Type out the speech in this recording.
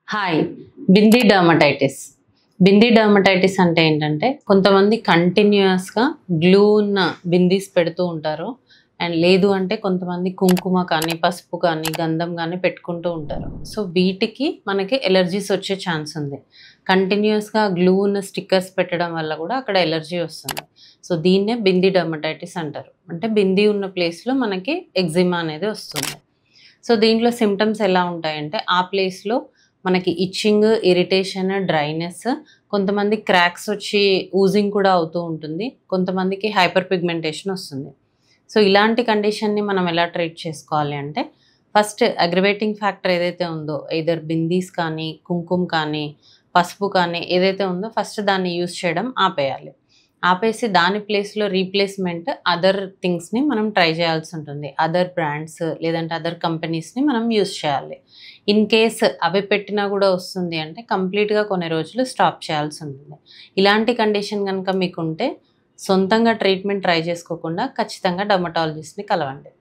Hi. బింది dermatitis. బింది dermatitis అంటే ఏంటంటే కొంతమంది కంటిన్యూయస్‌గా గ్లూ ఉన్న బిందీస్ పెడుతూ ఉంటారు. అండ్ లేదు అంటే కొంతమంది కుంకుమ కానీ, పసుపు కానీ, గంధం గానీ పెట్టుకుంటూ ఉంటారు. సో, వీటికి మనకి ఎలర్జీస్ వచ్చే ఛాన్స్ ఉంది. కంటిన్యూయస్‌గా గ్లూ ఉన్న స్టిక్కర్స్ పెట్టడం వల్ల కూడా అక్కడ ఎలర్జీ వస్తుంది. సో, దీన్నే బింది డర్మటైటిస్ అంటారు. అంటే బింది ఉన్న ప్లేస్‌లో మనకి ఎగ్జిమా అనేది వస్తుంది. సో, దీంట్లో సింప్టమ్స్ ఎలా ఉంటాయంటే ఆ ప్లేస్‌లో మనకి ఇచ్చింగ్, ఇరిటేషన్, డ్రైనెస్, కొంతమంది క్రాక్స్ వచ్చి ఊజింగ్ కూడా అవుతూ ఉంటుంది. కొంతమందికి హైపర్ పిగ్మెంటేషన్ వస్తుంది. సో, ఇలాంటి కండిషన్‌ని మనం ఎలా ట్రీట్ చేసుకోవాలి అంటే ఫస్ట్ అగ్రివేటింగ్ ఫ్యాక్టర్ ఏదైతే ఉందో ఎయిదర్ బిందీస్ కానీ, కుంకుమ కానీ, పసుపు కానీ ఏదైతే ఉందో ఫస్ట్ దాన్ని యూజ్ చేయడం ఆపేయాలి. ఆపేసి దాని ప్లేస్‌లో రీప్లేస్‌మెంట్ అదర్ థింగ్స్‌ని మనం ట్రై చేయాల్సి ఉంటుంది. అదర్ బ్రాండ్స్ లేదంటే అదర్ కంపెనీస్‌ని మనం యూజ్ చేయాలి. ఇన్ కేస్ అవి పెట్టినా కూడా వస్తుంది అంటే కంప్లీట్‌గా కొన్ని రోజులు స్టాప్ చేయాల్సి ఉంటుంది. ఇలాంటి కండిషన్ గనుక మీకుంటే సొంతంగా ట్రీట్మెంట్ ట్రై చేసుకోకుండా ఖచ్చితంగా డర్మటాలజిస్ట్‌ని కలవండి.